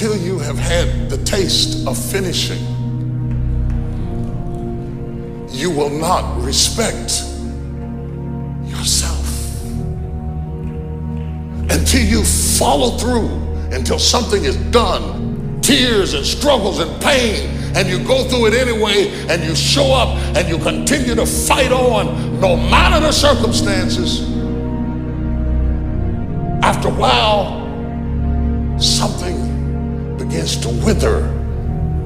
until you have had the taste of finishing, you will not respect yourself. Until you follow through, until something is done, tears and struggles and pain, and you go through it anyway, and you show up and you continue to fight on no matter the circumstances. After a while, something begins to wither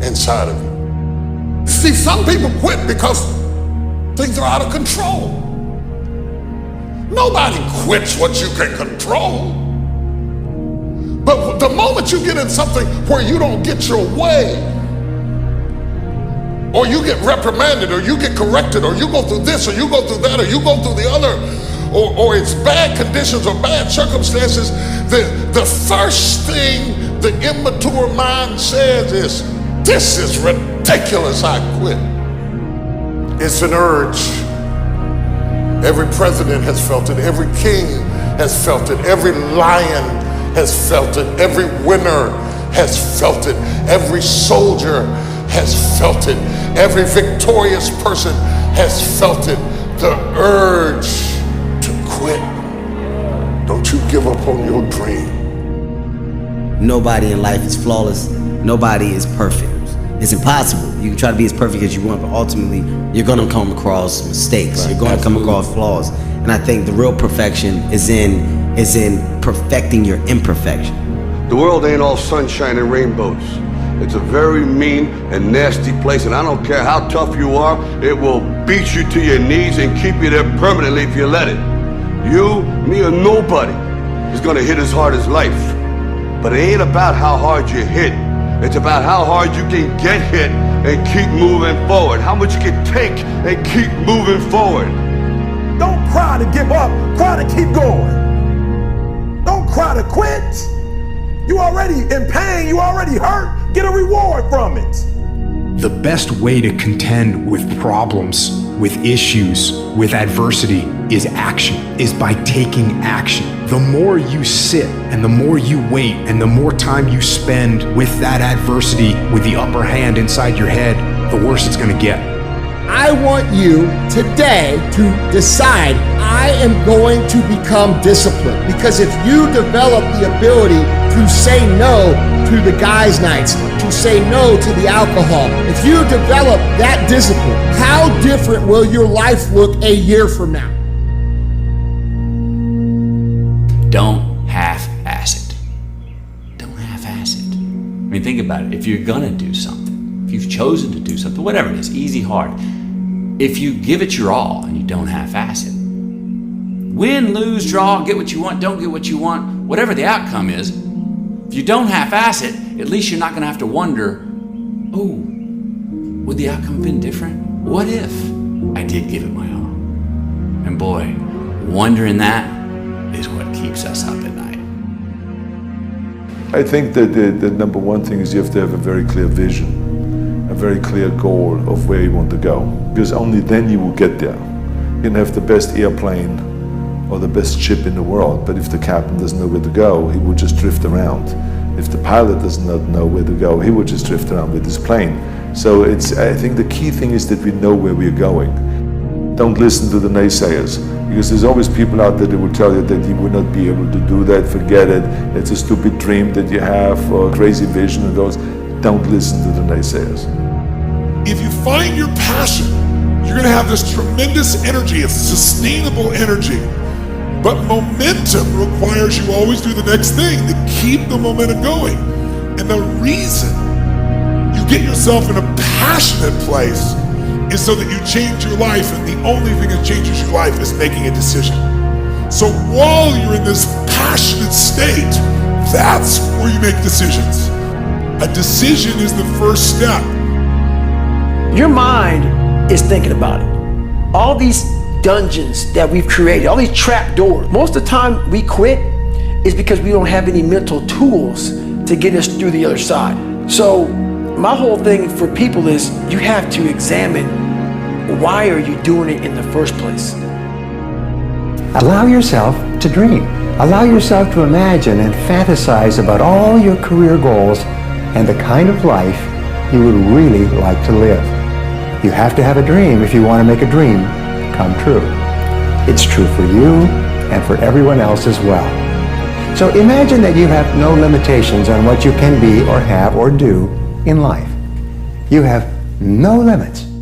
inside of you. See, some people quit because things are out of control. Nobody quits what you can control. But the moment you get in something where you don't get your way, or you get reprimanded, or you get corrected, or you go through this, or you go through that, or you go through the other, or it's bad conditions or bad circumstances, the first thing the immature mind says is, this is ridiculous, I quit. It's an urge. Every president has felt it. Every king has felt it. Every lion has felt it. Every winner has felt it. Every soldier has felt it. Every victorious person has felt it. The urge to quit. Don't you give up on your dream. Nobody in life is flawless. Nobody is perfect. It's impossible. You can try to be as perfect as you want, but ultimately you're gonna come across mistakes. Right. You're gonna come across flaws. And I think the real perfection is in perfecting your imperfection. The world ain't all sunshine and rainbows. It's a very mean and nasty place, and I don't care how tough you are, it will beat you to your knees and keep you there permanently if you let it. You, me, or nobody is gonna hit as hard as life. But it ain't about how hard you hit. It's about how hard you can get hit and keep moving forward. How much you can take and keep moving forward. Don't cry to give up, cry to keep going. Don't cry to quit. You already in pain, you already hurt. Get a reward from it. The best way to contend with problems, with issues, with adversity is action, is by taking action. The more you sit and the more you wait and the more time you spend with that adversity, with the upper hand inside your head, the worse it's gonna get. I want you today to decide, I am going to become disciplined. Because if you develop the ability to say no to the guys' nights, to say no to the alcohol, if you develop that discipline, how different will your life look a year from now? Don't half-ass it. Don't half-ass it. I mean, think about it. If you're gonna do something, if you've chosen to do something, whatever it is, easy, hard, if you give it your all and you don't half-ass it, win, lose, draw, get what you want, don't get what you want, whatever the outcome is, if you don't half-ass it, at least you're not gonna have to wonder, oh, would the outcome have been different? What if I did give it my all? And boy, wondering that is what keeps us up at night. I think that the number one thing is you have to have a very clear vision, a very clear goal of where you want to go. Because only then you will get there. You can have the best airplane or the best ship in the world, but if the captain doesn't know where to go, he will just drift around. If the pilot does not know where to go, he will just drift around with his plane. So I think the key thing is that we know where we're going. Don't listen to the naysayers, because there's always people out there that will tell you that you will not be able to do that, forget it, it's a stupid dream that you have, or a crazy vision, and those. Don't listen to the naysayers. If you find your passion, you're gonna have this tremendous energy. It's sustainable energy. But momentum requires you always do the next thing to keep the momentum going. And the reason you get yourself in a passionate place is so that you change your life, and the only thing that changes your life is making a decision. So while you're in this passionate state, that's where you make decisions. A decision is the first step. Your mind is thinking about it. All these dungeons that we've created, all these trap doors, most of the time we quit is because we don't have any mental tools to get us through the other side. So my whole thing for people is you have to examine, why are you doing it in the first place? Allow yourself to dream. Allow yourself to imagine and fantasize about all your career goals and the kind of life you would really like to live. You have to have a dream if you want to make a dream come true. It's true for you and for everyone else as well. So imagine that you have no limitations on what you can be or have or do in life. You have no limits.